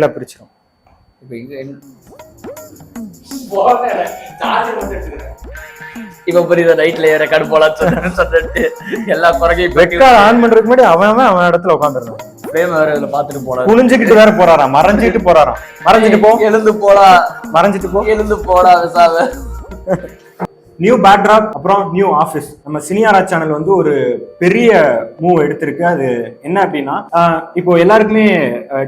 பிரிச்சிடும். இப்ப புரியுது, நைட்ல ரெக்கார்டு போலான்னு சொல்லிட்டு எல்லா குறையும் ரெக்கார்ட் ஆன் பண்றதுக்கு முன்னாடி அவன் இடத்துல உட்காந்துருந்தான். வேற இதுல பாத்துட்டு போலாம், குனிஞ்சுக்கிட்டு வேற போறாராம், மறைஞ்சிட்டு போறாராம். மறைஞ்சிட்டு போ, எழுந்து போடா, மறைஞ்சிட்டு போ, எழுந்து போடா விசாவ. நியூ பேக்ராப், அப்புறம் நியூ ஆஃபீஸ். நம்ம சினியாரா சேனல் வந்து ஒரு பெரிய மூவ் எடுத்திருக்கு. அது என்ன அப்படின்னா, இப்போ எல்லாருக்குமே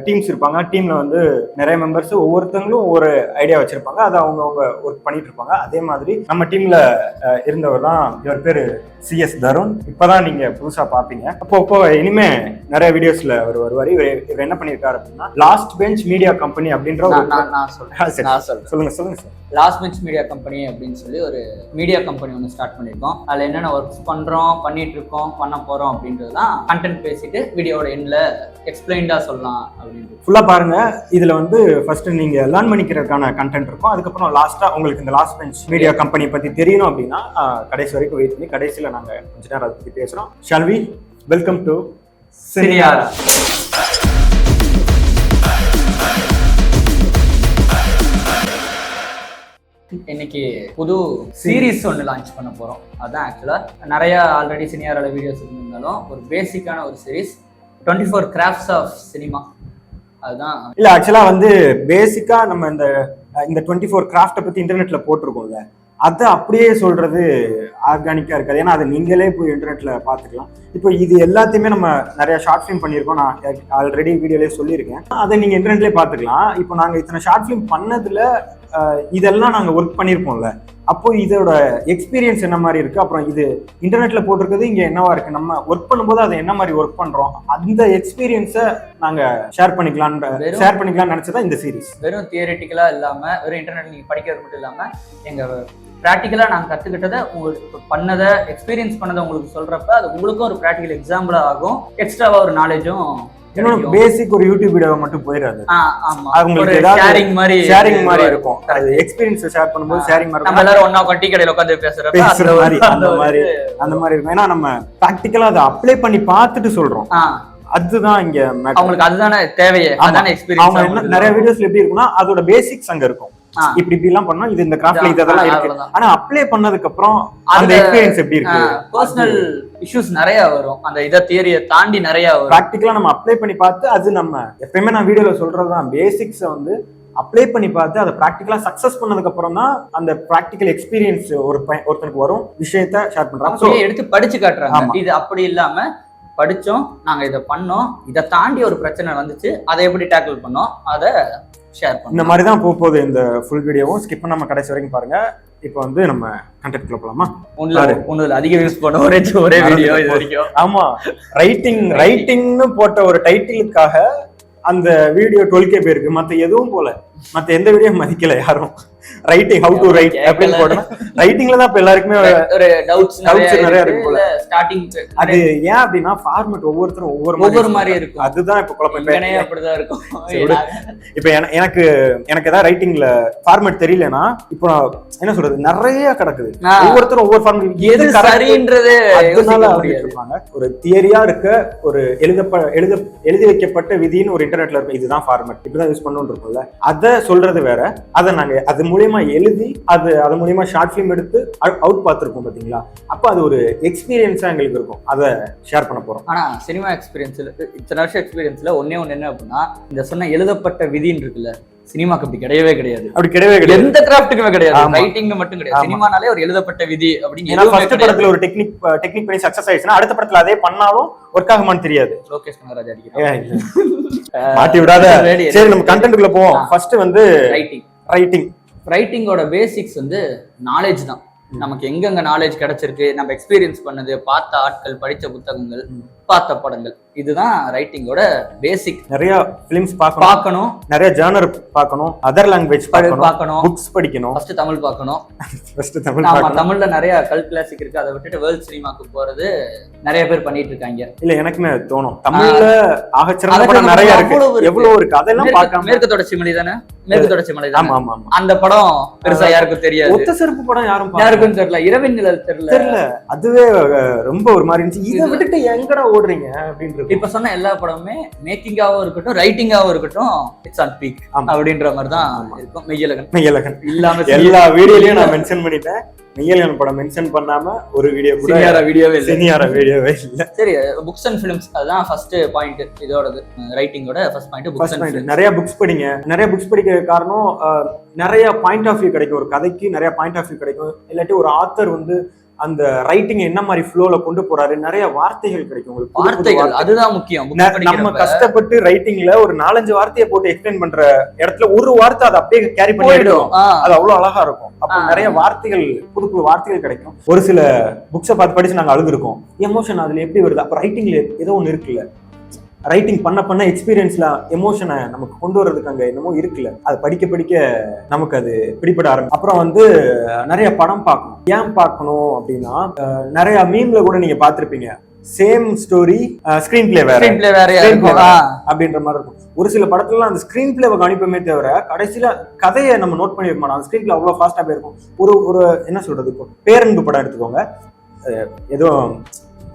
டீம்ஸ் இருப்பாங்க. டீம்ல வந்து நிறைய மெம்பர்ஸ், ஒவ்வொருத்தங்களும் ஒவ்வொரு ஐடியா வச்சிருப்பாங்க. அதை அவங்க ஒர்க் பண்ணிட்டு இருப்பாங்க. அதே மாதிரி நம்ம டீம்ல இருந்தவர் தான், இவர் பேரு CS தருண். இப்பதான் நீங்க புதுசா பாப்பீங்க. அப்போ இனிமே நிறைய வீடியோஸ்ல அவர் வருவாரு. இவர் என்ன பண்ணிருக்காரு அப்படின்னா, லாஸ்ட் பெஞ்ச் மீடியா கம்பெனி அப்படின்ற சொல்லுங்க sir. Last bench media company அப்படின்னு சொல்லி ஒரு மீடியா கம்பெனி ஒன்று ஸ்டார்ட் பண்ணியிருக்கோம். அதில் என்னென்ன ஒர்க்ஸ் பண்ணுறோம், பண்ணிட்டு இருக்கோம், பண்ண போகிறோம் அப்படின்றதுலாம் கண்டென்ட் பேசிட்டு வீடியோட எண்டில் எக்ஸ்பிளைன்டாக சொல்லலாம் அப்படின்ட்டு. ஃபுல்லாக பாருங்க. இதில் வந்து ஃபர்ஸ்ட் நீங்கள் லேர்ன் பண்ணிக்கிறதுக்கான கண்டென்ட் இருக்கும். அதுக்கப்புறம் லாஸ்ட்டாக உங்களுக்கு இந்த லாஸ்ட் பெஞ்ச் மீடியா கம்பெனி பற்றி தெரியணும் அப்படின்னா கடைசி வரைக்கும் வெயிட் பண்ணி கடைசியில் நாங்கள் கொஞ்ச நேரம் அதை பற்றி பேசுகிறோம். ஷால் வி வெல்கம் டு சினியாரா. இன்னைக்கு புது சீரீஸ் ஒன்று லான்ச் பண்ண போகிறோம். அதுதான் ஆக்சுவலாக நிறைய ஆல்ரெடி சினியாரோட வீடியோஸ் இருந்தாலும் ஒரு பேசிக்கான ஒரு சீரீஸ், 24 கிராஃப்ட்ஸ் ஆஃப் சினிமா. அதுதான் இல்லை, ஆக்சுவலாக வந்து பேசிக்காக நம்ம இந்த 24 கிராஃப்டை பற்றி இன்டர்நெட்டில் போட்டிருக்கோம்ல, அதை அப்படியே சொல்றது ஆர்கானிக்கா இருக்காது. ஏன்னா அதை நீங்களே போய் இன்டர்நெட்ல பாத்துக்கலாம். இப்போ இது எல்லாத்தையுமே நம்ம நிறைய ஷார்ட் ஃபிலிம் பண்ணியிருக்கோம். நான் ஆல்ரெடி வீடியோலேயே சொல்லியிருக்கேன். அதை நீங்க இன்டர்நெட்லேயே பாத்துக்கலாம். இப்போ நாங்க இத்தனை ஷார்ட் ஃபிலிம் பண்ணதுல இதெல்லாம் நாங்க ஒர்க் பண்ணியிருப்போம்ல, அப்போ இதோட எக்ஸ்பீரியன்ஸ் என்ன மாதிரி இருக்கு, அப்புறம் இது இன்டர்நெட்ல போட்டிருக்கிறது இங்க என்னவா இருக்கு, நம்ம ஒர்க் பண்ணும்போது அதை என்ன மாதிரி ஒர்க் பண்றோம், அந்த எக்ஸ்பீரியன்ஸை நாங்க ஷேர் பண்ணிக்கலாம்னு நினைச்சதா இந்த சீரீஸ். வெறும் தியரிட்டிக்கலா இல்லாம, வெறும் இன்டர்நெட் நீங்க படிக்கிறது மட்டும் இல்லாம, எங்க ப்ராக்டிக்கலா நாங்கள் கற்றுக்கிட்டதை உங்களுக்கு பண்ணதை எக்ஸ்பீரியன்ஸ் பண்ணதை உங்களுக்கு சொல்றப்ப அது உங்களுக்கும் ஒரு ப்ராக்டிக்கல் எக்ஸாம்பிளா ஆகும். எக்ஸ்ட்ராவா ஒரு நாலேஜும். பேசிக் ஒரு யூடியூப் வீடியோ மட்டும் போயிடாது. உங்களுக்கு ஏதாவது ஷேரிங் மாதிரி இருக்கும். அது எக்ஸ்பீரியன்ஸ் ஷேர் பண்ணும்போது ஷேரிங் மாதிரி நம்ம எல்லாரும் ஒண்ணா டீ கடையில உட்கார்ந்து பேசுற மாதிரி அந்த மாதிரி இருக்கும். ஏன்னா நம்ம ப்ராக்டிக்கலா அதை அப்ளை பண்ணி பார்த்துட்டு சொல்றோம். அதுதான் இங்க அவங்களுக்கு அதுதானே தேவையே, அதானே எக்ஸ்பீரியன்ஸ். அவங்க நிறைய வீடியோஸ்ல எப்படி இருக்குன்னா அதோட பேசிக்ஸ் அங்க இருக்கும். இப்படி எல்லாம் பண்ணா இது இந்த கிராஃப்ட்ல இதெல்லாம் இருக்கு. ஆனா அப்ளை பண்ணதுக்கு அப்புறம் அந்த எக்ஸ்பீரியன்ஸ் எப்படி இருக்கு, பர்சனல் இஷ்யூஸ் நிறைய வரும். அந்த இத தியரியை தாண்டி நிறைய வரும். பிராக்டிகலா நம்ம அப்ளை பண்ணி பார்த்து, அது நம்ம எப்பயுமே நான் வீடியோல சொல்றதுதான், பேசிக்ஸை வந்து அப்ளை பண்ணி பார்த்து அதை ப்ராக்டிகலா சக்சஸ் பண்ணதுக்கு அப்புறம் தான் அந்த ப்ராக்டிகல் எக்ஸ்பீரியன்ஸ் ஒருத்தருக்கு வரும். விஷயத்த ஷேர் பண்றாங்க, எடுத்து படிச்சு காட்டுறாங்க. இது அப்படி இல்லாம படிச்சோம், நாங்க இதை பண்ணோம், இதை தாண்டி ஒரு பிரச்சனை வந்துச்சு, அதை எப்படி டேக்கிள் பண்ணோம், அதை ஷேர் பண்ணோம். இந்த மாதிரி தான் போகுது இந்த ஃபுல் வீடியோவும். ஸ்கிப் பண்ணாம கடைசி வரைக்கும் பாருங்க. இப்போ வந்து நம்ம கண்டென்ட் போலாமா? ஒண்ணுல அதிக வியூஸ் பண்ண ஒரே வீடியோ இது வரைக்கும். ஆமா, ரைட்டிங்னு போட்ட ஒரு டைட்டிலுக்காக அந்த வீடியோ 12K பேருக்கு. மத்த எதுவும் போல, மத்த எந்த வீடியோ மதிக்கல யாரும். ரைட்டிங், ஹவு டு ரைட் அப்படின்னு போடணும். ரைட்டிங்ல தான் இப்ப எல்லாருக்குமே ஒரு டவுட்ஸ் நிறைய இருக்கு போல. ஸ்டார்டிங் அது ஏன் அப்படின்னா ஃபார்மட் ஒவ்வொருத்தரும் ஒவ்வொரு மாதிரி இருக்கும். அதுதான் இப்ப குழப்பம். அப்படிதான் இருக்கும். இப்ப எனக்கு ஏதாவது ரைட்டிங்ல ஃபார்மட் தெரியலன்னா, இப்போ என்ன சொல்றது, நிறைய கிடக்குது. ஒவ்வொருத்தரும் ஒவ்வொரு ஃபார்மட் எது சரின்றது அதனால இருப்பாங்க. ஒரு தியரியா இருக்க ஒரு எழுதி வைக்கப்பட்ட விதின்னு ஒரு இன்டர்நெட்ல இருக்கும். இதுதான் ஃபார்மட், இப்படிதான் யூஸ் பண்ணணும்னு இருக்கும்ல. அதை சொல்றது வேற. அதை நாங்க அது மூலியமா எழுதி அது மூலியமா ஷார்ட் ஃபிலிம் எடுத்து அவுட் பார்த்துருக்கோம் பாத்தீங்களா. அப்ப அது ஒரு எக்ஸ்பீரியன்ஸா எங்களுக்கு இருக்கும். அதை ஷேர் பண்ண போறோம். ஆனா சினிமா எக்ஸ்பீரியன்ஸ்ல, இத்தனை வருஷம் எக்ஸ்பீரியன்ஸ்ல ஒண்ணு என்ன அப்படின்னா, இந்த சொன்ன எழுதப்பட்ட விதின்னு இருக்குல்ல, சினிமாக்கு அப்படி கிடையவே கிடையாது. அப்படி கிடையவே கிடையாது. எந்த கிராஃப்ட்டுக்குமே கிடையாது. ரைட்டிங் மட்டும் கிடையாது. சினிமானாலே ஒரு எழுதப்பட்ட விதி அப்படின்னு. ஃபர்ஸ்ட் படத்துல ஒரு டெக்னிக் பண்ணி சக்சஸ் ஆயிடுச்சுன்னா அடுத்த படத்துல அதே பண்ணாலும் ஒர்க் ஆகுமான்னு தெரியாது. லோகேஷ் கனகராஜ் அடிக்கிறாங்க, மாட்டி விடாத. சரி, நம்ம கண்டென்ட்குள்ள போவோம். ஃபர்ஸ்ட் வந்து ரைட்டிங்கோட பேசிக்ஸ் வந்து நாலேஜ் தான். நமக்கு எங்கெங்க நாலேஜ் கிடைச்சிருக்கு, நம்ம எக்ஸ்பீரியன்ஸ் பண்ணது, பார்த்த ஆட்கள், படிச்ச புத்தகங்கள், பார்த்த படங்கள், இதுதான் ரைட்டிங்கோட பேசிக். நிறைய பிலிம்ஸ் பார்க்கணும், நிறைய ஜர்னல் பார்க்கணும், அதர் லாங்குவேஜ் பார்க்கணும், புக்ஸ் படிக்கணும். ஃபர்ஸ்ட் தமிழ் பார்க்கணும். தமிழ்ல நிறைய கல்ட் கிளாசிக் இருக்கு. அதை விட்டுட்டு வேர்ல்ட் சினிமாக்கு போறது நிறைய பேர் பண்ணிட்டு இருக்காங்க. இல்ல, எனக்குமே தோணும் தமிழ்ல ஆகச்சிறந்த படம் நிறைய இருக்கு. எவ்வளவு இருக்கு, அதெல்லாம் பார்க்காம. மேற்கு தொடர்ச்சி மலை தானே, மேற்கு தொடர்ச்சி மலை தான். ஆமா, அந்த படம் பெருசா யாருக்கும் தெரியாது. ஒத்த செருப்பு படம் யாருக்கும் தெரியல, இரவின் நிழல் தெரியல. அதுவே ரொம்ப ஒரு மாதிரி இருந்துச்சு. இதை விட்டுட்டு எங்கடா ஓடுறீங்க அப்படின்னு. இப்ப சொன்ன எல்லா படமுமே மேக்கிங்காவும் இருக்கட்டும், ரைட்டிங்காவும் இருக்கட்டும், இட்ஸ் ஆன் பீக் அப்படின்ற மாதிரி தான் இருக்கும். மெய்யழகன் இல்லாம எல்லா வீடியோலயும் நான் மென்ஷன் பண்ணிட்டேன். மெய்யழகன் படம் மென்ஷன் பண்ணாம ஒரு வீடியோ கூட வீடியோவே இல்ல. சரி, புக்ஸ் அண்ட் ஃபிலிம்ஸ் அதுதான் ஃபர்ஸ்ட் பாயிண்ட். இதோடது ரைட்டிங்கோட first point books and films. நிறைய புக்ஸ் படிங்க. நிறைய புக்ஸ் படிக்க காரணம் நிறைய பாயிண்ட் ஆஃப் வியூ கிடைக்கும். ஒரு கதைக்கு நிறைய பாயிண்ட் ஆஃப் வியூ கிடைக்கும். இல்லாட்டி ஒரு ஆத்தர் வந்து அந்த ரைட்டிங் என்ன மாதிரி ஃப்ளோல கொண்டு போறாரு, நிறைய வார்த்தைகள் கிடைக்கும். வார்த்தைகள் அதுதான் முக்கியம். நம்ம கஷ்டப்பட்டு ரைட்டிங்ல ஒரு 4-5 வார்த்தையை போட்டு எக்ஸ்பிளைன் பண்ற இடத்துல ஒரு வார்த்தை அதை அப்படியே கேரி பண்ணிடும். அது அவ்வளவு அழகா இருக்கும். அப்ப நிறைய வார்த்தைகள், புது புது வார்த்தைகள் கிடைக்கும். ஒரு சில புக்ஸை பார்த்து படிச்சு நாங்க அழுதுருக்கோம். எமோஷன் அதுல எப்படி வருது? அப்ப ரைட்டிங்ல ஏதோ ஒண்ணு இருக்குல்ல, ரைட்டிங் பண்ண எக்ஸ்பீரியன்ஸ்ல எமோஷனை நமக்கு கொண்டு வர்றதுக்கு அங்க என்னமோ இருக்குல்ல, அது படிக்க படிக்க நமக்கு அது பிடிபட ஆரம்பிக்கும். அப்புறம் வந்து நிறைய படம் பார்க்கணும். ஏன் பார்க்கணும் அப்படின்னா, நிறைய மீம்ல கூட நீங்க பார்த்திருப்பீங்க, சேம் ஸ்டோரி ஸ்கிரீன் பிளே வேற அப்படின்ற மாதிரி இருக்கும். ஒரு சில படத்துல அந்த ஸ்கிரீன் பிளேவை கணிப்பமே தவிர கடைசியில கதையை நம்ம நோட் பண்ணிருக்க மாட்டோம். அந்த ஸ்கிரீன் பிளே அவ்வளவு ஃபாஸ்டா போயிருக்கும். ஒரு என்ன சொல்றது, இப்போ பேரன்பு படம் எடுத்துக்கோங்க. ஏதோ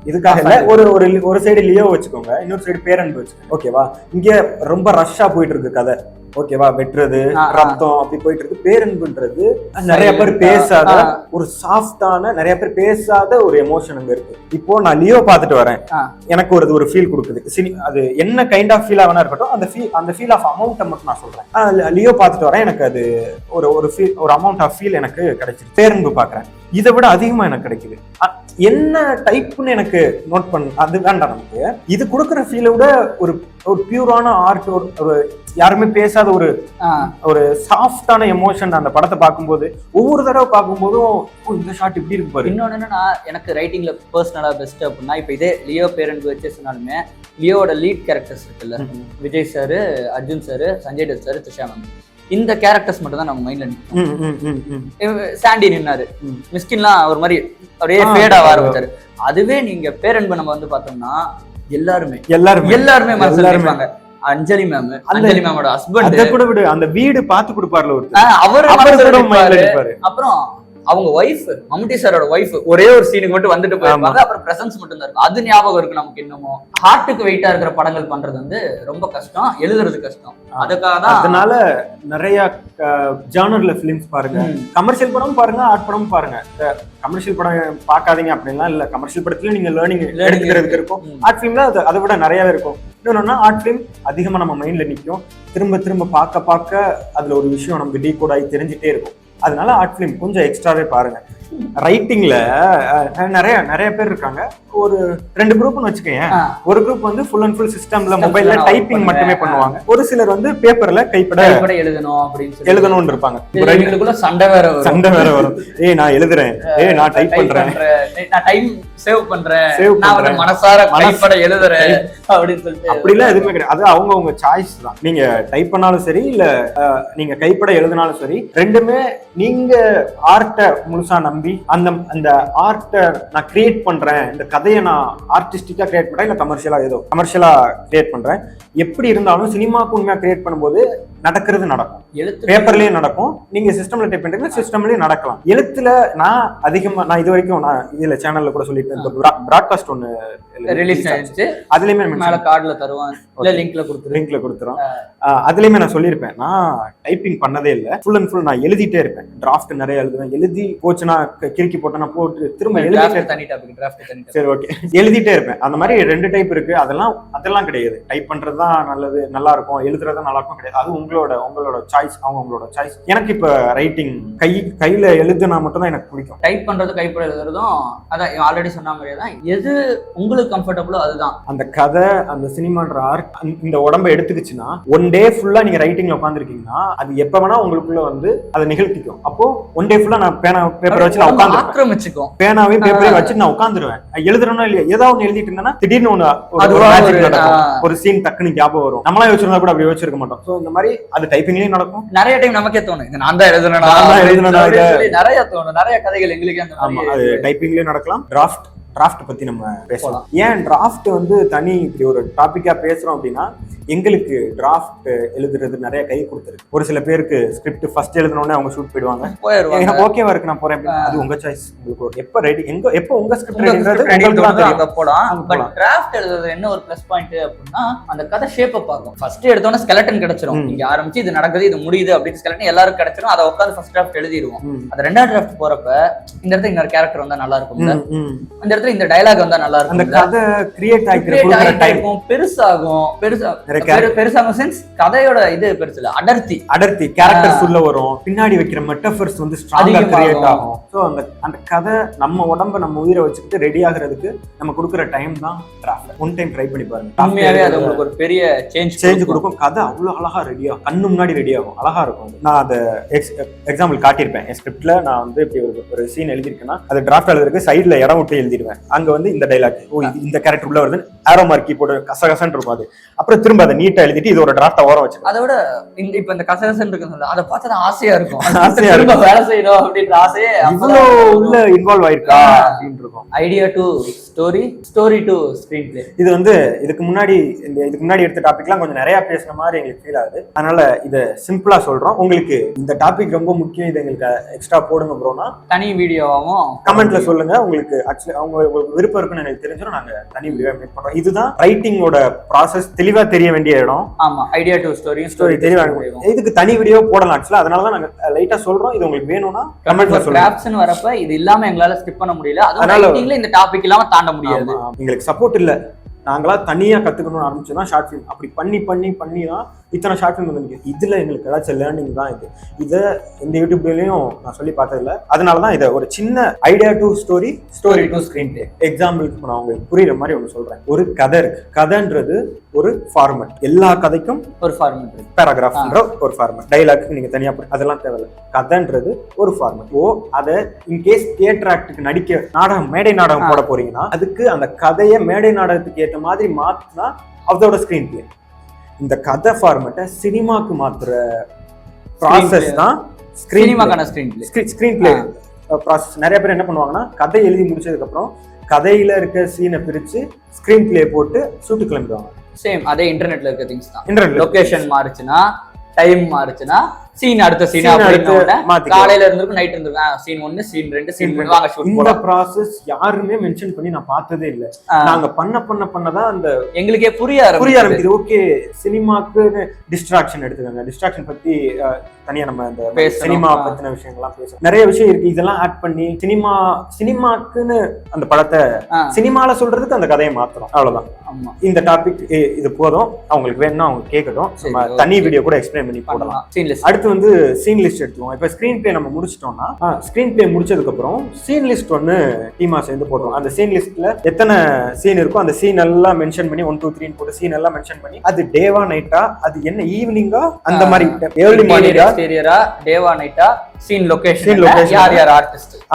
இதுக்காக இல்ல, ஒரு சைடு லியோ வச்சுக்கோங்க, இன்னொரு சைடு பேரன்பு வச்சுக்கோங்க. ஓகேவா? இங்க ரொம்ப ரஷ்ஷா போயிட்டு இருக்கு கதை. ஓகேவா? வெட்டுறது, ரத்தம் அப்படி போயிட்டு இருக்கு. பேரன்புன்றது நிறைய பேர் பேசாத ஒரு சாஃப்டான, நிறைய பேர் பேசாத ஒரு எமோஷன் அங்க இருக்கு. இப்போ நான் லியோ பார்த்துட்டு வரேன், எனக்கு ஒரு ஃபீல் கொடுக்குது. அது என்ன கைண்ட் ஆஃப் ஃபீலா வேணா இருக்கட்டும், அந்த ஃபீல் ஆஃப் அமௌண்ட்டை மட்டும் நான் சொல்றேன். லியோ பார்த்துட்டு வரேன், எனக்கு அது ஒரு அமௌண்ட் ஆஃப் ஃபீல் எனக்கு கிடைச்சிது. பேரன்பு பாக்குறேன், இதை விட அதிகமா எனக்கு கிடைக்குது. என்ன டைப்னு எனக்கு நோட் பண்ண அது வேண்டாம். நமக்கு இது கொடுக்குற ஃபீலை விட ஒரு பியூரான ஆர்ட், ஒரு யாருமே பேசாத ஒரு சாஃப்டான எமோஷன் அந்த படத்தை பார்க்கும்போது, ஒவ்வொரு தடவை பார்க்கும்போதும் இந்த ஷாட் இப்படி இருக்கு பாரு. இன்னொன்னு என்னன்னா, எனக்கு ரைட்டிங்ல பர்சனலா பெஸ்ட் அப்படின்னா, இப்ப இதே லியோ பேரன்பு வச்சு சொன்னாலுமே, லியோட லீட் கேரக்டர்ஸ் இருக்குல்ல, Vijay sir, Arjun sir, Sanjay Dutt sir, Trisha ma'am, இந்த கேரக்டர்ஸ் மட்டும் தான் நம்ம மைண்ட்ல நிற்கும். சாண்டி நின்னாரு, மிஸ்கின்லாம் ஒரு மாதிரி அப்படியே ஃபேட் ஆக ஆரம்பிச்சாரு. அதுவே நீங்க பேரன்பு நம்ம வந்து பார்த்தோம்னா எல்லாருமே மனசுல இருப்பாங்க. அஞ்சலி மேமோட ஹஸ்பண்ட் கூட விடு, அந்த வீடு பாத்து கொடுப்பார்ல அவரு. அப்புறம் அவங்க ஒய்ஃப், மம்முட்டி சாரோட ஒய்ஃப் ஒரே ஒரு சீனுக்கு மட்டும் வந்துட்டு போயிருப்பாங்க. அப்புறம் பிரசன்ஸ் மட்டும் தான் இருக்கும். அது ஞாபகம் இருக்கு நமக்கு. இன்னமும் ஹார்ட்டுக்கு வெயிட்டா இருக்கிற படங்கள் பண்றது வந்து ரொம்ப கஷ்டம், எழுதுறது கஷ்டம். அதுக்காக தான் அதனால நிறைய ஜானர்ல பிலிம்ஸ் பாருங்க, கமர்ஷியல் படம் பாருங்க, ஆர்ட் படம் பாருங்க. கமர்ஷியல் படம் பார்க்காதீங்க அப்படின்னா இல்ல, கமர்ஷியல் படத்துல நீங்க லேர்னிங் எடுக்கிறதுக்கு இருக்கும். ஆர்ட் பிலிம்ல அதை விட நிறையவே இருக்கும். இன்னொன்னா ஆர்ட் பிலிம் அதிகமா நம்ம மைண்ட்ல நிற்கும். திரும்ப திரும்ப பார்க்க அதுல ஒரு விஷயம் நமக்கு டீகோட் ஆகி தெரிஞ்சுட்டே இருக்கும். அதனால ஆர்ட் பிலிம் கொஞ்சம் எக்ஸ்ட்ராவே பாருங்க. ரைட்டிங்ல நிறைய பேர் இருக்காங்க. ஒரு 2 குரூப்னு வச்சுக்கேன். ஒரு குரூப் வந்து ஃபுல் அண்ட் ஃபுல் சிஸ்டம்ல மொபைல்ல டைப்பிங் மட்டுமே பண்ணுவாங்க. ஒரு சிலர் வந்து பேப்பர்ல கைப்பட எழுதணும்னு இருப்பாங்க. சண்டை வேற வரும். நான் எழுதுறேன், நான் டைப் பண்றேன், நான் டைம் சேவ் பண்றேன், நான் மனசார கைப்பட எழுதுறேன் அப்படின்னு சொல்லிட்டு அப்படிலாம் எதுவுமே கிடையாது. அது அவங்க சாய்ஸ் தான். நீங்க டைப் பண்ணாலும் சரி, இல்ல நீங்க கைப்பட எழுதினாலும் சரி, ரெண்டுமே நீங்க ஆர்ட்டை முழுசா நம்பி அந்த ஆர்ட்டை நான் கிரியேட் பண்றேன், இந்த கதையை நான் ஆர்டிஸ்டிக்கா கிரியேட் பண்றேன், இல்ல கமர்ஷியலா கிரியேட் பண்றேன். எப்படி இருந்தாலும் சினிமாக்கு உண்மையா கிரியேட் பண்ணும்போது நடக்கிறது நடக்கும். பேப்பர்லயும் நடக்கும். நீங்க சிஸ்டம்ல டைப் பண்றீங்கன்னா சிஸ்டம்லயும் நடக்கலாம். எழுத்துல நான் இது வரைக்கும் இதுல சேனல்ல கூட சொல்லிட்டு பிராட்காஸ்ட் ஒன்னு ரிலீஸ் ஆயிடுச்சு. அதுலயுமே மேல கார்டுல தருவான், இல்ல லிங்க்ல கொடுத்துறோம். அதுலயுமே நான் சொல்லியிருப்பேன், நான் டைப்பிங் பண்ணதே இல்ல. ஃபுல் அண்ட் ஃபுல் நான் எழுதிட்டே இருப்பேன். டிராஃப்ட் நிறைய எழுதுவேன். எழுதி போச்சுன்னா கிறுக்கி போட்டேன்னா போட்டு திரும்ப சரி ஓகே எழுதிட்டே இருப்பேன். அந்த மாதிரி 2 டைப் இருக்கு. அதெல்லாம் கிடையாது. டைப் பண்றதுதான் நல்லது, நல்லா இருக்கும். எழுதுறதுதான் நல்லா இருக்கும் கிடையாது. அது உங்களோட சாய்ஸ், அவங்களோட சாய்ஸ். எனக்கு இப்ப ரைட்டிங் கையில எழுதுனா மட்டும் தான் எனக்கு பிடிக்கும். டைப் பண்றது, கைப்பட எழுதுறதும் அதான் ஆல்ரெடி சொன்ன மாதிரியே தான். எது உங்களுக்கு கம்ஃபர்டபுளோ அதுதான். அந்த கதை, அந்த சினிமான்ற ஆர்ட் இந்த உடம்ப எடுத்துக்கிச்சுன்னா, ஒன் டே ஃபுல்லா நீங்க ரைட்டிங்ல உட்காந்துருக்கீங்கன்னா, அது எப்ப வேணா உங்களுக்குள்ள வந்து அதை நிகழ்த்திக்கும். அப்போ ஒன் டே ஃபுல்லா நான் பேப்பர் வச்சு நான் ஆக்கிரமிச்சுக்கும். பேனாவையும் பேப்பரையும் வச்சு நான் உட்காந்துருவேன். எழுதுறோம்னா இல்லையா, ஏதாவது எழுதிட்டு இருந்தேன்னா திடீர்னு ஒரு சீன் டக்குன்னு ஞாபகம் வரும். நம்மளா யோசிச்சிருந்தா கூட அப்படி யோசிச்சிருக்க மாட்டோம். சோ இந்த மாதிரி அது டைப்பிங்லயும் நடக்கும். நிறைய டைம் நமக்கே தோணும், நான் தான் எழுதுனேன், நிறைய தோணும். நிறைய கதைகள் எங்களுக்கு அது டைப்பிங்லயும் நடக்கலாம், டிராஃப்ட் டிராஃப்ட் பத்தி நம்ம பேசலாம். ஏன் டிராஃப்ட் வந்து தனி இப்படி ஒரு டாபிக்கா பேசுறோம் அப்படின்னா, எங்களுக்கு டிராஃப்ட் எழுதுறது நிறைய கை கொடுத்துருக்கு. ஒரு சில பேருக்கு ஸ்கிரிப்ட் ஃபர்ஸ்ட் எழுதணும்னே அவங்க ஷூட் போயிடுவாங்க, எனக்கு ஓகேவா இருக்கு நான் போறேன், அது உங்க சாய்ஸ். உங்களுக்கு எப்ப ரெடி, எப்ப உங்க ஸ்கிரிப்ட் ரெடின்றது உங்களுக்கு தான் தெரியும். போலாம். பட் டிராஃப்ட் எழுதுறது என்ன ஒரு ப்ளஸ் பாயிண்ட் அப்படின்னா, அந்த கதை ஷேப்பை பார்க்கும். ஃபர்ஸ்ட் எடுத்தோம்னா ஸ்கெலட்டன் கிடைச்சிரும், இங்க ஆரம்பிச்சு இது நடக்குது இது முடியுது அப்படின்னு ஸ்கெலட்டன் எல்லாரும் கிடைச்சிரும். அதை உட்காந்து ஃபர்ஸ்ட் டிராஃப்ட் எழுதிடுவோம். அது ரெண்டாவது டிராஃப்ட் போறப்ப இந்த இடத்துல இன்னொரு கேரக்டர் வந்தா நல்லா இருக்கும், இந்த இடத்துல இந்த டயலாக் வந்தா நல்லா இருக்கும், அந்த கதை கிரியேட் ஆகிக்கும், பெருசாகும். பெருசாகும் சென்ஸ் கதையோட இது பெருசு இல்ல, அடர்த்தி கேரக்டர்ஸ் உள்ள வரும், பின்னாடி வைக்கிற மெட்டஃபர்ஸ் வந்து ஸ்ட்ராங்கா கிரியேட் ஆகும். சோ அந்த கதை நம்ம உடம்ப நம்ம உயிரை வச்சுக்கிட்டு ரெடி ஆகுறதுக்கு நம்ம கொடுக்குற டைம் தான் டிராஃப்ட். ஒன் டைம் ட்ரை பண்ணி பாருங்க, உண்மையாவே அது உங்களுக்கு ஒரு பெரிய சேஞ்ச் கொடுக்கும். கதை அவ்வளவு அழகா ரெடி ஆகும், கண்ணு முன்னாடி ரெடி ஆகும், அழகா இருக்கும். நான் அதை எக்ஸாம்பிள் காட்டியிருப்பேன் என் ஸ்கிரிப்ட்ல. நான் வந்து இப்படி ஒரு சீன் எழுதிருக்கேன்னா அது டிராஃப்ட் எழுதுறதுக்கு சைட்ல இடம் விட்டு எழுதிடுவேன். அங்க வந்து இந்த டைலாக், ஓ இந்த கேரக்டர் உள்ள வருது, ஆரோ மார்க்கி போட்டு கசகசன்னு இருக்கும். அது அப்புறம் திரும்ப அதை நீட்டா எழுதிட்டு இது ஒரு டிராஃப்ட் ஓரம் வச்சு, அதோட இப்ப இந்த கசகசன் இருக்கு, அதை பார்த்தா ஆசையா இருக்கும், ஆசையா இருக்கும், வேலை செய்யணும் அப்படின்ற ஆசையே இவ்வளவு உள்ள இன்வால்வ் ஆயிருக்கா அப்படின்னு இருக்கும். Idea to story, story to screen play. இது வந்து இதுக்கு முன்னாடி எடுத்த டாபிக்லாம் கொஞ்சம் நிறைய பேசுன மாதிரி எங்களுக்கு ஃபீல் ஆகுது. அதனால இதை சிம்பிளா சொல்றோம். உங்களுக்கு இந்த டாபிக் ரொம்ப முக்கியம், இது எங்களுக்கு எக்ஸ்ட்ரா போடுங்க ப்ரோனா தனி வீடியோவாவும் கமெண்ட்ல சொல்லுங்க. உங்களுக்கு ஆக்சுவலி உங்களுக்கு விருப்பம் இருக்குன்னு எனக்கு தெரிஞ்சிடும், நாங்க தனி வீடியோ மேக் பண்றோம். இதுதான் ரைட்டிங்கோட ப்ராசஸ் தெளிவா தெரிய வேண்டிய இடம். ஆமா, ஐடியா டு ஸ்டோரி தெளிவா இதுக்கு தனி வீடியோ போடலாம் ஆக்சுவலா. அதனாலதான் நாங்க லைட்டா சொல்றோம். இது உங்களுக்கு வேணும்னா கமெண்ட்ல சொல்லுங்க. கிராஃப்ட்ஸ்னு வரப்ப இது இல்லாம எங்களால ஸ்கிப் பண்ண முடியல, அதனால இந்த டாபிக் இல்லாம தாண்ட முடியாது. எங்களுக்கு சப்போர்ட் இல்ல, நாங்களா தனியா கத்துக்கணும்னு ஆரம்பிச்சுதான் ஷார்ட் ஃபிலிம். அப்படி பண்ணி தான் இத்தனை ஷார்ட் ஃபிலிம் வந்து இதுல எங்களுக்கு ஏதாச்சும் லேர்னிங் தான் இது. இதை எந்த யூடியூப்லயும் நான் சொல்லி பார்த்ததில்ல. அதனாலதான் இதை ஒரு சின்ன idea to story to screen play எக்ஸாம்பிளுக்கு நான் உங்களுக்கு புரியுற மாதிரி ஒன்று சொல்றேன். ஒரு கதை இருக்கு, கதைன்றது ஒரு ஃபார்மட். எல்லா கதைக்கும் ஒரு ஃபார்மட் இருக்கு. பேராகிராஃப்ன்ற ஒரு ஃபார்மட், டைலாக் நீங்க தனியா அதெல்லாம் தேவையில்லை. கதைன்றது ஒரு ஃபார்மட். அதை இன்கேஸ் தியேட்டர் ஆக்டுக்கு நடிக்க நாடகம், மேடை நாடகம் போட போறீங்கன்னா அதுக்கு அந்த கதையை மேடை நாடகத்துக்கு ஏற்ற மாதிரி மாத்தினா அதோட ஸ்கிரீன் பிளே. இந்த கதை ஃபார்மேட்டை சினிமாக்கு மாத்துற ப்ராசஸ் தான் சினிமாக்கான ஸ்கிரீன் பிளே ப்ராசஸ். நிறைய பேர் என்ன பண்ணுவாங்கன்னா, கதை எழுதி முடிச்சதுக்கு அப்புறம் கதையில இருக்க சீனை பிரிச்சு ஸ்கிரீன் பிளே போட்டு ஷூட்டு கிளம்பிடுவாங்க. சேம் அதே இன்டர்நெட்ல இருக்க திங்ஸ் தான். இன்டர்நெட் லொகேஷன் மாறுச்சுன்னா, டைம் மாறுச்சுன்னா, சீன் அடுத்த சீன் காலையில இருந்திருக்கும், நைட் இருந்திருக்கும், சீன் 1 சீன் 2 சீன் 3 வாங்க ஷூட். இந்த ப்ராசஸ் யாருமே மென்ஷன் பண்ணி நான் பார்த்ததே இல்ல. நாங்க பண்ணதான் அந்த எங்களுக்கே புரிய ஆரம்பிக்குது. ஓகே, சினிமாக்கு டிஸ்ட்ராக்ஷன் எடுத்துக்கோங்க. டிஸ்ட்ராக்ஷன் பத்தி தனியா நம்ம இந்த சினிமா பத்தின விஷயங்கள்லாம் பேசுறோம். நிறைய விஷயம் இருக்கு, இதெல்லாம் ஆட் பண்ணி சினிமாக்குன்னு அந்த படத்தை சினிமால சொல்றதுக்கு அந்த கதையை மாத்துறோம், அவ்வளவுதான். இந்த டாபிக் இது போதும். அவங்களுக்கு வேணும்னா அவங்க கேட்கட்டும், தனி வீடியோ கூட எக்ஸ்பிளைன் பண்ணி போடலாம். அடுத்து வந்து சீன் லிஸ்ட் எடுத்துவோம். இப்ப ஸ்கிரீன் பிளே நம்ம முடிச்சிட்டோம்னா, ஸ்கிரீன் பிளே முடிச்சதுக்கு அப்புறம் சீன் லிஸ்ட் ஒன்னு டீமா சேர்ந்து போடுவோம். அந்த சீன் லிஸ்ட்ல எத்தனை சீன் இருக்கோ அந்த சீன் எல்லாம் மென்ஷன் பண்ணி 1 2 3 போட்டு சீன் எல்லாம் மென்ஷன் பண்ணி, அது டேவா நைட்டா, அது என்ன ஈவினிங்கா, அந்த மாதிரி ஏர்லி மார்னிங்கா, எக்ஸ்டீரியரா, டேவா நைட்டா, சீன் லொகேஷன், யார் யார்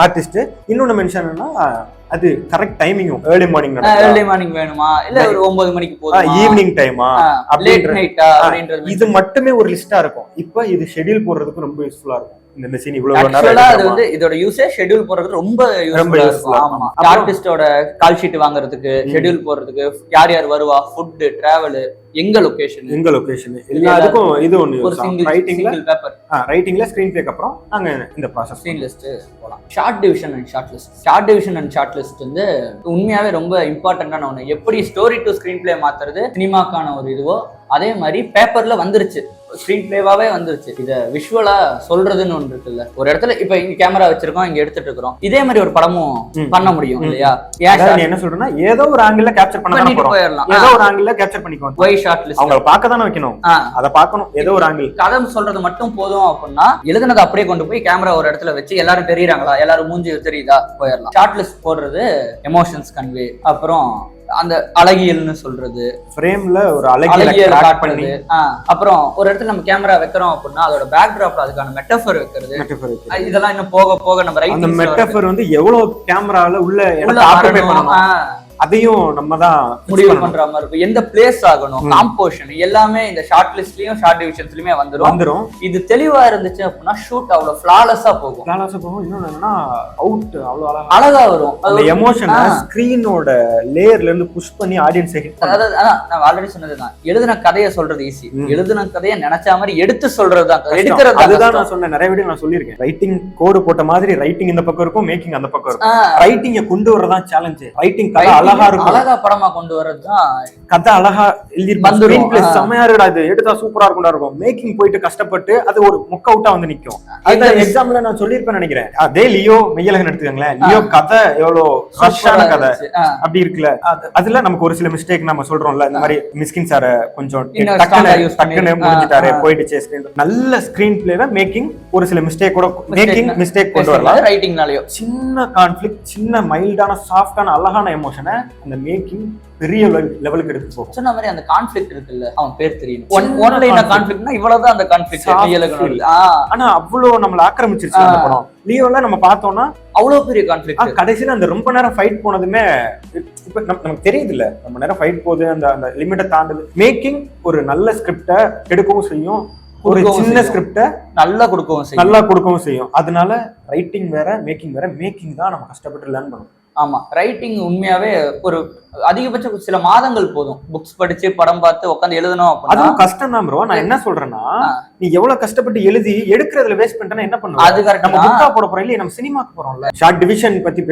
ஆர்டிஸ்ட் இன்னொன்னு மென்ஷன்னா அது கரெக்ட் டைமிங்கும். ஏர்லி மார்னிங் வேணுமா, இல்ல ஒரு 9 மணிக்கு போதுமா, ஈவினிங் டைமா, லேட் நைட்டா அப்படின்றது இது மட்டுமே ஒரு லிஸ்டா இருக்கும். இப்போ இது ஷெட்யூல் போடுறதுக்கு ரொம்ப யூஸ்ஃபுல்லா இருக்கும். இந்த சீன் இவ்வளவு நேரம் அது வந்து இதோட யூசேஜ் ஷெட்யூல் போடுறதுக்கு ரொம்ப யூஸ்ஃபுல்லா இருக்கும். ஆமா, ஆர்டிஸ்டோட கால் ஷீட் வாங்குறதுக்கு, ஷெட்யூல் போடுறதுக்கு, யார் யார் வருவா, ஃபுட், டிராவல், எங்க லொகேஷன் எல்லாத்துக்கும் இது ஒன்னு ரைட்டிங்ல பேப்பர், ரைட்டிங்ல ஸ்கிரீன் பிளேக்கு அப்புறம் நாங்க இந்த ப்ராசஸ் சீன் லிஸ்ட் போலாம். Short division and short list வந்து உண்மையாவே ரொம்ப இம்பார்ட்டன்டான ஒண்ணு. எப்படி ஸ்டோரி டு ஸ்கிரீன் பிளே மாத்துறது சினிமாக்கான ஒரு இதுவோ, அதே மாதிரி பேப்பர்ல வந்துருச்சு, ஸ்கிரீன் பிளேவாவே வந்துருச்சு. இத விஷுவலா சொல்றதுன்னு ஒன்று இருக்குல்ல. ஒரு இடத்துல இப்ப இங்க கேமரா வச்சிருக்கோம், இங்க எடுத்துட்டு இருக்கிறோம், இதே மாதிரி ஒரு படமும் பண்ண முடியும் இல்லையா? என்ன சொல்றேன்னா, ஏதோ ஒரு ஆங்கிள் கேப்சர் பண்ணிட்டு போயிடலாம், ஏதோ ஒரு ஆங்கிள் கேப்சர் பண்ணிக்கோ. ஒய் ஷார்ட் லிஸ்ட் அவங்க பார்க்க தானே வைக்கணும், அதை பார்க்கணும். ஏதோ ஒரு ஆங்கிள் கதை சொல்றது மட்டும் போதும் அப்படின்னா, எழுதுனதை அப்படியே கொண்டு போய் கேமரா ஒரு இடத்துல வச்சு எல்லாரும் தெரியுறாங்களா, எல்லாரும் மூஞ்சி தெரியுதா, போயிடலாம். ஷார்ட் லிஸ்ட் போடுறது எமோஷன்ஸ் கன்வே, அப்புறம் அந்த அழகியல்னு சொல்றது, ஃப்ரேம்ல ஒரு அழகியல் காட் பண்ணி, அப்புறம் ஒரு இடத்துல நம்ம கேமரா வைக்கிறோம் அப்படின்னா அதோட பேக்ராப்ல அதுக்கான மெட்டஃபர் வைக்கிறது, இதெல்லாம் இன்னும் போக போக நம்ம ரைட் அந்த மெட்டஃபர் வந்து எவ்வளவு கேமரால உள்ள ஆக்குபை பண்ணணும், அதையும் நம்ம தான் முடிவு பண்ற மாதிரி இருக்கும். எந்த பிளேஸ் ஆகணும், காம்போசிஷன் எல்லாமே இந்த ஷார்ட் லிஸ்ட்லயும் ஷார்ட் டிவிஷன்ஸ்லயுமே வந்துரும். இது தெளிவா இருந்துச்சு அப்படின்னா ஷூட் அவ்வளவு ஃபிளாலஸா போகும். இன்னொன்னு என்னன்னா அவுட் அவ்வளவு அழகா வரும். அந்த எமோஷனை ஸ்கிரீனோட லேயர்ல இருந்து புஷ் பண்ணி ஆடியன்ஸ் அதாவது நான் ஆல்ரெடி சொன்னதுதான், எழுதின கதையை சொல்றது ஈஸி, எழுதின கதையை நினைச்ச மாதிரி எடுத்து சொல்றதுதான் எடுக்கிறது. அதுதான் நான் சொன்ன நிறைய வீடியோ நான் சொல்லியிருக்கேன். ரைட்டிங் கோடு போட்ட மாதிரி ரைட்டிங் இந்த பக்கம் இருக்கும், மேக்கிங் அந்த பக்கம் இருக்கும். ரைட்டிங்க கொண்டு வரதான் சேலஞ்ச். ரைட்டிங் கதை அழகா இருக்கும், அழகா படமா கொண்டு வரதுதான். கதை அழகா எழுதிருப்பாங்க, செமையா அது எடுத்தா சூப்பரா இருக்கும். மேக்கிங் போயிட்டு கஷ்டப்பட்டு அது ஒரு முக் அவுட்டா வந்து நிக்கும். அந்த எக்ஸாம்பிள் நான் சொல்லியிருப்பேன் நினைக்கிறேன். அதே லியோ மெய்யழகன் எடுத்துக்கங்களேன். லியோ கதை எவ்வளவு ரஷ்ஷான கதை அப்படி இருக்குல்ல, அதுல நமக்கு ஒரு சில மிஸ்டேக் நம்ம சொல்றோம்ல, இந்த மாதிரி மிஸ்கின் சார கொஞ்சம் டக்குன்னு முடிஞ்சிட்டாரு போயிடுச்சு. நல்ல ஸ்கிரீன் பிளேல மேக்கிங் ஒரு சில மிஸ்டேக் கொண்டு வரலாம். ரைட்டிங்னாலயோ சின்ன கான்ஃபிளிக்ட், சின்ன மைல்டான சாஃப்டான அழகான எமோஷனை அந்த மேக்கிங் பெரிய லெவலுக்கு எடுத்து போகும். சொன்ன மாதிரி அந்த கான்ஃபிளிக்ட் இருக்குல்ல, அவன் பேர் தெரியும். ஒன்லைன் கான்ஃபிளிக்ட்னா இவ்வளவுதான் அந்த கான்ஃபிளிக்ட். ஆனா அவ்வளவு நம்மள ஆக்கிரமிச்சிருச்சு அந்த படம். லியோல நம்ம பார்த்தோம்னா அவ்வளவு பெரிய கான்ஃபிளிக்ட். கடைசியில அந்த ரொம்ப நேரம் ஃபைட் போனதுமே இப்ப நமக்கு தெரியுது இல்ல, ரொம்ப நேரம் ஃபைட் போகுது, அந்த லிமிட்டை தாண்டுது. மேக்கிங் ஒரு நல்ல ஸ்கிரிப்ட எடுக்கவும் செய்யும், ஒரு சின்ன ஸ்கிரிப்ட நல்லா கொடுக்கவும் செய்யும். அதனால ரைட்டிங் வேற மேக்கிங் வேற. மேக்கிங் தான் நம்ம கஷ்டப்பட்டு லேர்ன் பண்ணணும். ஆமா, ரைட்டிங் உண்மையாவே ஒரு அதிகபட்சம் சில மாதங்கள் போதும். புக்ஸ் படிச்சு படம் பார்த்து உட்காந்து எழுதணும் அப்படின்னா அதுவும் கஷ்டம் தான் ப்ரோ. நான் என்ன சொல்றேன்னா, நீ எவ்வளவு கஷ்டப்பட்டு எழுதி எடுக்கிறதுல வேஸ்ட் பண்ணிட்டா என்ன பண்ணுவோம்? அது கரெக்ட். நம்ம புக்கா போட போறோம் இல்லையா, நம்ம சினிமாக்கு போறோம்ல. ஷார்ட் டிவிஷன் பத்தி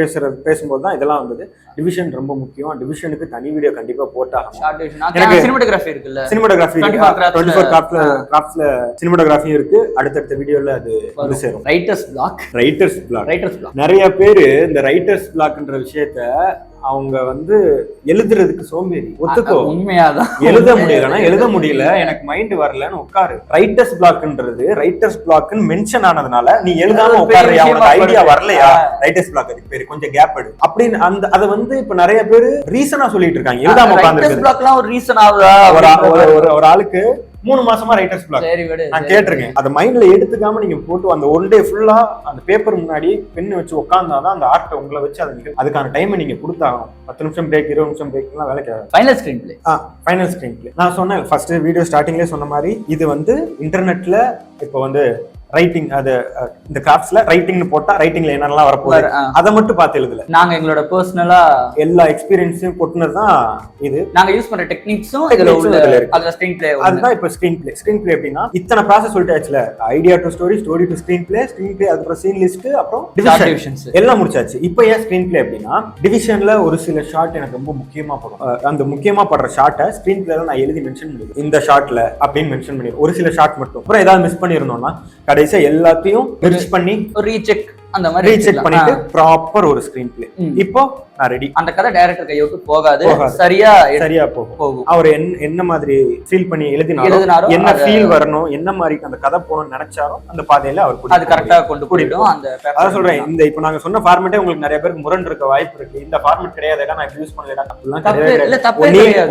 பேசும்போது தான் இதெல்லாம் வந்தது. டிவிஷன் ரொம்ப முக்கியம். டிவிஷனுக்கு தனி வீடியோ கண்டிப்பா போட்டாங்க. ஷார்ட் டிவிஷன் சினிமாட்டோகிராஃபி இருக்குல்ல, சினிமாட்டோகிராஃபி 24 கிராஃப்ட்ஸ்ல சினிமாட்டோகிராஃபியும் இருக்கு. அடுத்தடுத்த வீடியோல அது வந்து சேரும். ரைட்டர்ஸ் பிளாக் நிறைய பேரு இந்த ரைட்டர்ஸ் பிளாக்ன்ற விஷயத்த அவங்க வந்து எழுதுறதுக்கு சோம்பேறி. ஒத்துக்கோ, உண்மையாதான். எழுத முடியல, எனக்கு மைண்ட் வரலன்னு உட்காரு. ரைட்டர்ஸ் பிளாக்னு மென்ஷன் ஆனதுனால நீ எழுதாம உட்காருறியா, உனக்கு ஐடியா வரலையா, ரைட்டர்ஸ் பிளாக் அதுக்கு பேரு, கொஞ்சம் கேப் எடு அப்படின்னு. அந்த அதை வந்து இப்ப நிறைய பேரு ரீசனா சொல்லிட்டு இருக்காங்க. எழுதாம உட்கார்ந்து ஒரு ரீசன் ஆகுதா? ஒரு ஆளுக்கு 3 மாசமா ரைட்டர்ஸ் பிளாக் நான் கேட்டிருக்கேன். அந்த மைண்ட்ல எடுத்துக்காம நீங்க போட்டு அந்த ஒன் டே ஃபுல்லா அந்த பேப்பர் முன்னாடி பெண்ணு வச்சு உட்கார்ந்தாதான் அந்த ஆர்ட்டை உங்களை வச்சு அதுக்கான டைமை நீங்க கொடுத்தாகணும். 10 நிமிஷம் பிரேக், 20 நிமிஷம் பிரேக் எல்லாம் வேலைக்கு ஆகும். ஃபைனல் ஸ்கிரீன் பிளே நான் சொன்னேன் ஃபர்ஸ்ட் வீடியோ ஸ்டார்டிங்லேயே சொன்ன மாதிரி, இது வந்து இன்டர்நெட்ல இப்போ வந்து ரைட்டிங், அது இந்த கிராஃப்ட்ஸ்ல ரைட்டிங்னு போட்டா ரைட்டிங்ல என்னெல்லாம் வரப்போகுது அதை மட்டும் பார்த்து எழுதல. நாங்க எங்களோட பர்சனலா எல்லா எக்ஸ்பீரியன்ஸையும் கொட்டுனதுதான் இது. நாங்க யூஸ் பண்ற டெக்னிக்ஸும் இதுல உள்ள அதுல ஸ்கிரீன் பிளே. அதுதான் இப்ப ஸ்கிரீன் பிளே அப்படின்னா இத்தனை ப்ராசஸ் சொல்லிட்டாச்சுல. Idea to story, story to screen play, அதுக்கப்புறம் சீன் லிஸ்ட், அப்புறம் டிவிஷன்ஸ் எல்லாம் முடிச்சாச்சு. இப்போ ஏன் ஸ்கிரீன் பிளே அப்படின்னா, டிவிஷன்ல ஒரு சில ஷாட் எனக்கு ரொம்ப முக்கியமா படும். அந்த முக்கியமா படுற ஷாட்டை ஸ்கிரீன் பிளேல நான் எழுதி மென்ஷன் பண்ணிடுவேன். இந்த ஷாட்ல அப்படின்னு மென்ஷன் பண்ணிடுவேன். ஒரு சில ஷாட் மட்டும். அப்புறம் ஏதாவது மிஸ் பண்ணிருந்தோம்னா கடைசியா எல்லாத்தையும் மெர்ஜ் பண்ணி ரீசெக் அந்த மாதிரி ரீசெக் பண்ணிட்டு ப்ராப்பர் ஒரு ஸ்கிரீன் பிளே. இப்போ நான் ரெடி. அந்த கதை டைரக்டர் கையோட்டு போகாது, சரியா போகும். அவர் என்ன மாதிரி ஃபீல் பண்ணி எழுதினாரோ, என்ன ஃபீல் வரணும், என்ன மாதிரி அந்த கதை போகணும்னு நினைச்சாரோ அந்த பாதையில அவர் அது கரெக்டா கொண்டு போயிடும். அந்த அதான் சொல்றேன், இந்த இப்போ நாங்க சொன்ன ஃபார்மேட்டே உங்களுக்கு நிறைய பேருக்கு முரண் இருக்க வாய்ப்பு இருக்கு. இந்த ஃபார்மேட் கிடையாது, நான் யூஸ் பண்ணல,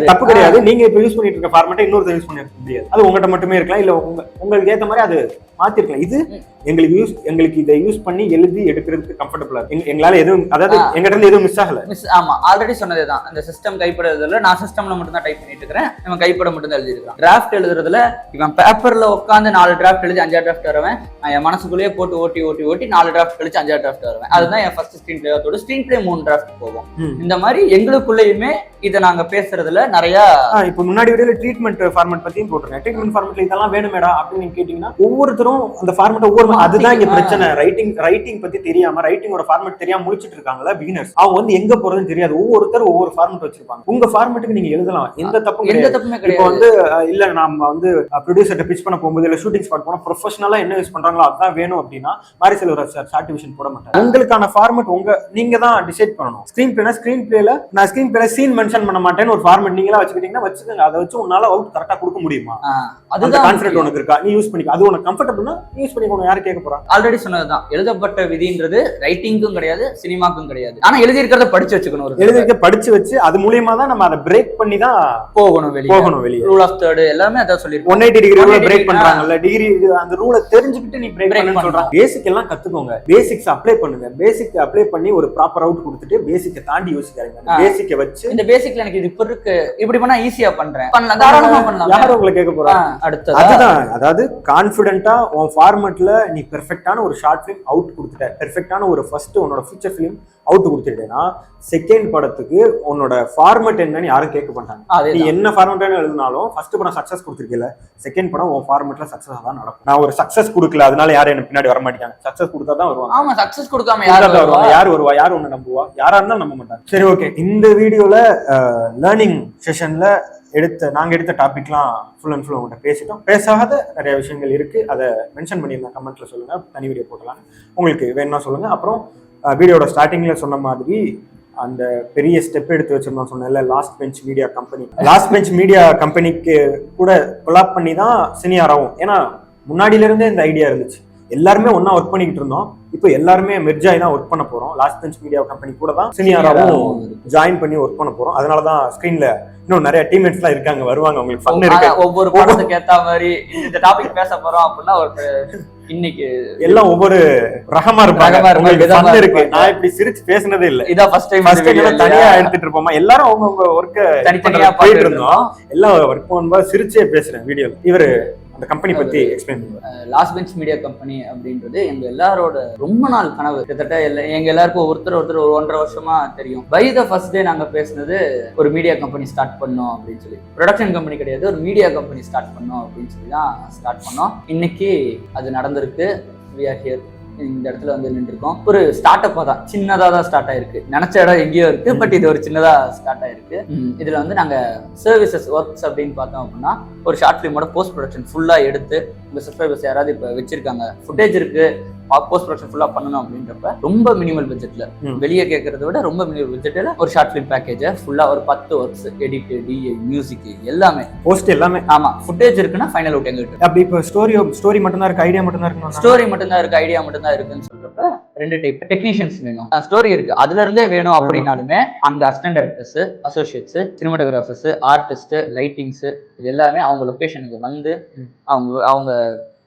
தப்பு கிடையாது. நீங்க இப்ப யூஸ் பண்ணிட்டு இருக்க ஃபார்மேட்டை இன்னொரு யூஸ் பண்ணிருக்க முடியாது. அது உங்ககிட்ட மட்டுமே இருக்கலாம், இல்ல உங்களுக்கு ஏத்த மாதிரி அது மாத்திருக்கலாம். இது எங்களுக்கு இதை யூஸ் பண்ணி எழுதி எடுக்கிறதுக்கு கம்ஃபர்டபுளா இருக்கு. எங்களால எதுவும், அதாவது எங்கிட்ட இருந்து எதுவும் மிஸ் ஆகல. ஆமா, ஆல்ரெடி சொன்னதுதான். இந்த சிஸ்டம் கைப்படறதுல நான் சிஸ்டம்ல மட்டும் தான் டைப் பண்ணிட்டு இருக்கிறேன், இவன் கைப்பட மட்டும் தான் எழுதிருக்கான். டிராஃப்ட் எழுதுறதுல இவன் பேப்பர்ல உட்காந்து 4 டிராஃப்ட் எழுதி 5 டிராஃப்ட் வருவேன். நான் என் மனசுக்குள்ளேயே போட்டு ஓட்டி 4 டிராஃப்ட் கழிச்சு 5 டிராஃப்ட் வருவேன். அதுதான் என் ஃபர்ஸ்ட் ஸ்கிரீன் பிளேயோட. ஸ்கிரீன் பிளே 3 டிராஃப்ட் போகும். இந்த மாதிரி எங்களுக்குள்ளேயுமே இதை நாங்க பேசுறதுல நிறைய இப்போ முன்னாடி வீடியோல ட்ரீட்மெண்ட் ஃபார்மேட் பத்தியும் போட்டுருக்கேன். ட்ரீட்மெண்ட் ஃபார்மேட்ல இதெல்லாம் வேணுமேடா அப்படின்னு நீங்க கேட்டீங்கன்னா ஒவ்வொருத்தரும் அந்த ஃபார்மேட் அதுதான் இங்க பிரச்சனை. ரைட்டிங் பத்தி தெரியாம, ரைட்டிங்கோட ஃபார்மேட் தெரியாம முடிச்சிட்டு இருக்காங்கல்ல பிகினர்ஸ். அவங்க வந்து எங்க போறதுன்னு தெரியாது. ஒவ்வொருத்தர் ஒவ்வொரு ஃபார்மேட் வச்சிருப்பாங்க. உங்க ஃபார்மேட்டுக்கு நீங்க எழுதலாம், எந்த தப்புமே கிடையாது. இப்போ வந்து இல்ல நம்ம வந்து ப்ரொடியூசர்ட்ட பிட்ச் பண்ண போகும்போது இல்ல ஷூட்டிங் ஸ்பாட் போனா ப்ரொஃபஷனலா என்ன யூஸ் பண்றாங்களோ அதான் வேணும் அப்படின்னா மாரிசெல் ஒரு ஷார்ட் டிவிஷன் போட மாட்டாங்க. உங்களுக்கான ஃபார்மேட் நீங்க தான் டிசைட் பண்ணணும். ஸ்கிரீன் பிளேல நான் ஸ்கிரீன் பிளேல சீன் மென்ஷன் பண்ண மாட்டேன்னு ஒரு ஃபார்மேட் நீங்களா வச்சுக்கிட்டீங்கன்னா வச்சுக்கோங்க. அதை வச்சு உன்னால அவுட் கரெக்டா கொடுக்க முடியுமா? அதுதான் கான்ஃபிடன்ட் உனக்கு இருக்கா, நீ யூஸ் பண்ணிக்க. அது உனக்கு கம்ஃபர்டபுள்னா யூஸ் பண்ணிக்கணும். யாரு கேட்க போறா? ஆல்ரெடி சொன்னதுதான், எழுதப்பட்ட விதின்றது ரைட்டிங்கும் கிடையாது, சினிமாக்கும் கிடையாது. ஆனா எழுதி இருக்கிறத படிச்சு வச்சுக்கணும், ஒரு எழுதி வைக்க படிச்சு வச்சு அது மூலியமா தான் நம்ம அதை பிரேக் பண்ணி தான் போகணும் வெளியே. ரூல் ஆஃப் தேர்ட் எல்லாமே அதான் சொல்லிருக்கோம். 180 டிகிரி பிரேக் பண்றாங்கல்ல, டிகிரி அந்த ரூலை தெரிஞ்சுக்கிட்டு நீ பிரேக் பண்ணு சொல்றாங்க. பேசிக் எல்லாம் கத்துக்கோங்க, பேசிக்ஸ் அப்ளை பண்ணுங்க. பேசிக் அப்ளை பண்ணி ஒரு ப்ராப்பர் அவுட் கொடுத்துட்டு பேசிக்கை தாண்டி யோசிக்காதீங்க. பேசிக்கை வச்சு இந்த பேசிக்ல எனக்கு இது இப்படி பண்ணா ஈஸியா பண்றேன், பண்ணலாம், தாராளமா பண்ணலாம். யாரும் உங்களை கேட்க போறாங்க. அடுத்து அதுதான், அதாவது கான்ஃபிடென்ட்டா உன் ஃபார்மட்ல நீ பெர்ஃபெக்ட்டான ஒரு ஷார்ட் ஃபிலிம் அவுட் கொடுத்துட்ட, பெர்ஃபெக்ட்டான ஒரு ஃபர்ஸ்ட் உன்னோட ஃபீச்சர் ஃபிலிம் அவுட் கொடுத்துட்டேன்னா செகண்ட் படத்துக்கு உன்னோட ஃபார்மட் என்னன்னு யாரும் கேட்க மாட்டாங்க. நீ என்ன ஃபார்மட்னு எழுதினாலும் ஃபர்ஸ்ட் படம் சக்சஸ் கொடுத்துருக்கல, செகண்ட் படம் உன் ஃபார்மட்ல சக்சஸ் தான் நடக்கும். நான் ஒரு சக்சஸ் கொடுக்கல அதனால யாரும் எனக்கு பின்னாடி வர மாட்டாங்க. சக்சஸ் கொடுத்தா தான் வருவாங்க. ஆமா, சக்சஸ் கொடுக்காம யார் வருவா? யார் ஒன்னு நம்புவா? யாரா இருந்தாலும் நம்ப மாட்டாங்க. சரி, ஓகே. இந்த வீடியோல லேர்னிங் செஷன்ல நாங்க எடுத்த டாபிக்லாம் ஃபுல் அண்ட் ஃபுல் உங்கள்கிட்ட பேசிட்டோம். பேசாத நிறைய விஷயங்கள் இருக்கு, அதை மென்ஷன் பண்ணியிருந்தேன், கமெண்ட்ல சொல்லுங்க, தனி வீடியோ போட்டலாம். உங்களுக்கு வேணும்னா சொல்லுங்க. அப்புறம் வீடியோட ஸ்டார்டிங்ல சொன்ன மாதிரி அந்த பெரிய ஸ்டெப் எடுத்து வச்சிருந்தோம் சொன்னேன்ல, லாஸ்ட் பெஞ்ச் மீடியா கம்பெனிக்கு கூட கொலாப் பண்ணி தான் சினியாராவும். ஏன்னா முன்னாடியில இருந்தே இந்த ஐடியா இருந்துச்சு, எல்லாருமே ஒன்னா ஒர்க் பண்ணிக்கிட்டு இருந்தோம். இப்போ எல்லாருமே மெர்ஜாய் தான் ஒர்க் பண்ண போறோம். லாஸ்ட் பெஞ்ச் மீடியா கம்பெனி கூட தான் சினியாராவும் ஜாயின் பண்ணி ஒர்க் பண்ண போறோம். அதனாலதான் ஸ்கிரீன்ல இன்னும் நிறைய டீம்மேட்ஸ் எல்லாம் இருக்காங்க, வருவாங்க. உங்களுக்கு ஃபன் இருக்கு, ஒவ்வொரு படத்துக்கு ஏத்த மாதிரி இந்த டாபிக் பேச போறோம் அப்படின்னா இன்னைக்கு எல்லாம் ஒவ்வொரு ரகமா இருப்பாங்க. இருக்கு, நான் இப்படி சிரிச்சு பேசினதே இல்ல, இதான் ஃபர்ஸ்ட் டைம். தனியா எடுத்துட்டு இருப்போமா, எல்லாரும் அவங்க ஒர்க்க தனித்தனியா போயிட்டு இருந்தோம். எல்லாம் ஒர்க் பண்ணும்போது சிரிச்சே பேசுறேன் வீடியோ. இவரு அந்த கம்பெனி பத்தி எக்ஸ்பிளைன் பண்ணுங்க. லாஸ்ட் பெஞ்ச் மீடியா கம்பெனி அப்படின்றது எங்க எல்லாரோட ரொம்ப நாள் கனவு. கிட்டத்தட்ட எங்க எல்லாருக்கும் ஒருத்தர் ஒரு 1.5 வருஷமா தெரியும். பை த ஃபர்ஸ்ட் டே நாங்க பேசுனது ஒரு மீடியா கம்பெனி ஸ்டார்ட் பண்ணோம் அப்படின்னு சொல்லி. ப்ரொடக்ஷன் கம்பெனி கிடையாது, ஒரு மீடியா கம்பெனி ஸ்டார்ட் பண்ணோம் அப்படின்னு சொல்லி தான் ஸ்டார்ட் பண்ணோம். இன்னைக்கு அது நடந்திருக்கு. we are here. இந்த இடத்துல வந்து நின்றுருக்கோம். ஒரு ஸ்டார்ட் அப்பா தான், சின்னதா தான் ஸ்டார்ட் ஆயிருக்கு. நினைச்ச இடம் எங்கேயோ இருக்கு, பட் இது ஒரு சின்னதா ஸ்டார்ட் ஆயிருக்கு. இதுல வந்து நாங்க சர்வீசஸ் ஒர்க்ஸ் அப்படின்னு பார்த்தோம் அப்படின்னா, ஒரு ஷார்ட் ஃபிலிமோட போஸ்ட் ப்ரொடக்ஷன் ஃபுல்லா எடுத்து உங்க சப்ஸ்கிரைபர்ஸ் யாராவது இப்ப வச்சிருக்காங்க, ஃபுட்டேஜ் இருக்கு, போஸ்ட் ப்ரொடக்ஷன் ஃபுல்லா பண்ணணும் அப்படின்றப்ப ரொம்ப மினிமல் பட்ஜெட்ல, வெளியே கேட்கறத விட ரொம்ப மினிமல் பட்ஜெட்ல ஒரு ஷார்ட் ஃபிலிம் பேக்கேஜ் ஃபுல்லா ஒரு 10 ஒர்க்ஸ், எடிட், டிஏ, மியூசிக் எல்லாமே, போஸ்ட் எல்லாமே. ஆமா, ஃபுட்டேஜ் இருக்குன்னா ஃபைனல் அவுட் எங்க இருக்கு. அப்படி இப்போ ஸ்டோரி மட்டும் தான் இருக்கு, ஐடியா மட்டும் தான் இருக்கு. ஸ்டோரி மட்டும் தான் இருக்கு, ஐடியா மட்டும் தான் இருக்குன்னு சொல்றப்ப 2 டைப் டெக்னீஷியன்ஸ் வேணும். ஸ்டோரி இருக்கு, அதுல இருந்தே வேணும் அப்படின்னாலுமே அந்த assistant directors, Associates, cinematographers, artist, lightings, இது எல்லாமே அவங்க லொகேஷனுக்கு வந்து அவங்க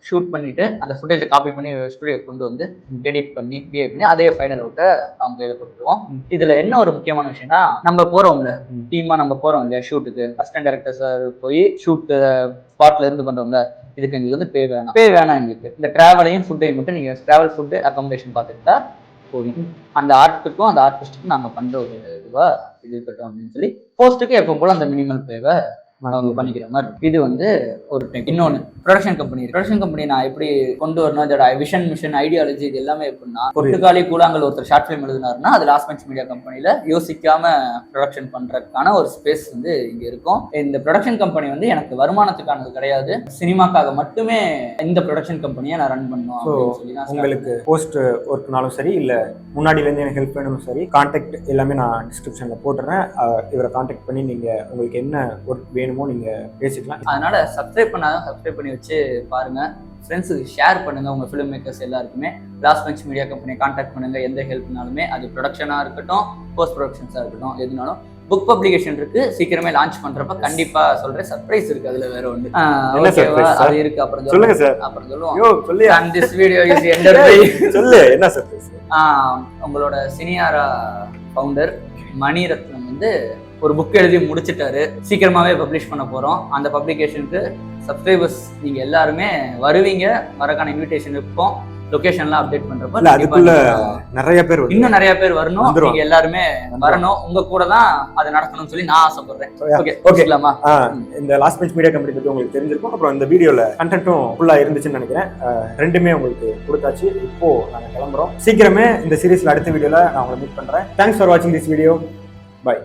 ஷூட் பண்ணிட்டு அந்த ஃபுட்டேஜை காப்பி பண்ணி ஸ்டுடியோ கொண்டு வந்து எடிட் பண்ணி பிஏ பண்ணி அதே ஃபைனல் அவுட்டை அவங்க இதை கொடுத்துருவோம். இதுல என்ன ஒரு முக்கியமான விஷயம்னா, நம்ம போறோம்ல டீமா, நம்ம போறோம் இல்லையா ஷூட்டுக்கு, அசிஸ்டன்ட் டைரக்டர்ஸ் போய் ஷூட் ஸ்பாட்ல இருந்து பண்றோம்ல, இதுக்கு எங்களுக்கு வந்து பே வேணாம் எங்களுக்கு. இந்த டிராவலையும் ஃபுட்டையும் மட்டும் நீங்க டிராவல் ஃபுட்டு அகாமடேஷன் பார்த்துக்கிட்டா போதும். அந்த ஆர்ட்டுக்கும் அந்த ஆர்டிஸ்ட்டுக்கும் நாங்க பண்ற ஒரு இதுவா இது இருக்கட்டும் அப்படின்னு சொல்லி போஸ்ட்டுக்கு எப்போ போல அந்த மினிமல் பேவை அவங்க பண்ணிக்கிற மாதிரி. இது வந்து ஒரு இன்னொன்னு ப்ரொடக்ஷன் கம்பெனி நான் எப்படி கொண்டு வரணும், இதோட விஷன், மிஷன், ஐடியாலஜி, இது எல்லாமே எப்படின்னா, பொட்டுக்காலி கூழாங்கல் ஒருத்தர் ஷார்ட் ஃபிலிம் எழுதினாருன்னா அது லாஸ்ட் பெஞ்ச் மீடியா கம்பெனில யோசிக்காம ப்ரொடக்ஷன் பண்றதுக்கான ஒரு ஸ்பேஸ் வந்து இங்க இருக்கும். இந்த ப்ரொடக்ஷன் கம்பெனி வந்து எனக்கு வருமானத்துக்கானது கிடையாது, சினிமாக்காக மட்டுமே இந்த ப்ரொடக்ஷன் கம்பெனியை நான் ரன் பண்ணணும் அப்படின்னு சொல்லி தான். உங்களுக்கு போஸ்ட் ஒர்க்னாலும் சரி, இல்ல முன்னாடில இருந்து எனக்கு ஹெல்ப் வேணும் சரி, கான்டாக்ட் எல்லாமே நான் டிஸ்கிரிப்ஷன்ல போட்டுறேன். இவரை கான்டாக்ட் பண்ணி நீங்க உங்களுக்கு என்ன ஒர்க் வேணும் நீங்க பேசிக்கலாம். அதனால சப்ஸ்கிரைப் பண்ணாதான் சப்ஸ்கிரைப் பண்ணி வச்சு பாருங்க, ஃப்ரெண்ட்ஸுக்கு ஷேர் பண்ணுங்க. உங்க ஃபிலிம் மேக்கர்ஸ் எல்லாருக்குமே லாஸ்ட் பெஞ்ச் மீடியா கம்பெனியை கான்டாக்ட் பண்ணுங்க. எந்த ஹெல்ப்னாலுமே, அது ப்ரொடக்ஷனா இருக்கட்டும், போஸ்ட் ப்ரொடக்ஷன்ஸா இருக்கட்டும், எதுனாலும். புக் பப்ளிகேஷன் இருக்கு, சீக்கிரமே லான்ச் பண்றப்ப கண்டிப்பா சொல்றேன். சர்ப்ரைஸ் இருக்கு அதுல, வேற ஒன்று அது இருக்கு. அப்புறம் சொல்லுங்க சார், அப்புறம் சொல்லுவோம். And this video is ended by சொல்லு என்ன சர்ப்ரைஸ். உங்களோட சினியாரா ஃபவுண்டர் மணிரத்னம் வந்து ஒரு புக் எழுதி முடிச்சிட்டாரு, சீக்கிரமாவே பப்ளிஷ் பண்ண போறோம். அந்த பப்ளிகேஷனுக்கு சப்ஸ்கிரைபர்ஸ் நீங்க எல்லாருமே வருவீங்க, வரக்கான இன்விடேஷன் இருக்கும். லொகேஷன்லாம் அப்டேட் பண்றப்ப அதுக்குள்ள நிறைய பேர், இன்னும் நிறைய பேர் வரணும். நீங்க எல்லாருமே வரணும், உங்க கூட தான் அது நடக்கணும்னு சொல்லி நான் ஆசைப்படுறேன். ஓகேலாமா? இந்த லாஸ்ட் பெஞ்ச் மீடியா கம்பெனி பத்தி உங்களுக்கு தெரிஞ்சிருக்கும். அப்புறம் இந்த வீடியோல கண்டென்ட்டும் ஃபுல்லா இருந்துச்சுன்னு நினைக்கிறேன். ரெண்டுமே உங்களுக்கு கொடுத்தாச்சு. இப்போ நாங்க கிளம்புறோம். சீக்கிரமே இந்த சீரீஸ்ல அடுத்த வீடியோல நான் உங்களை மீட் பண்றேன். தேங்க்ஸ் ஃபார் வாட்சிங் திஸ் வீடியோ. பை.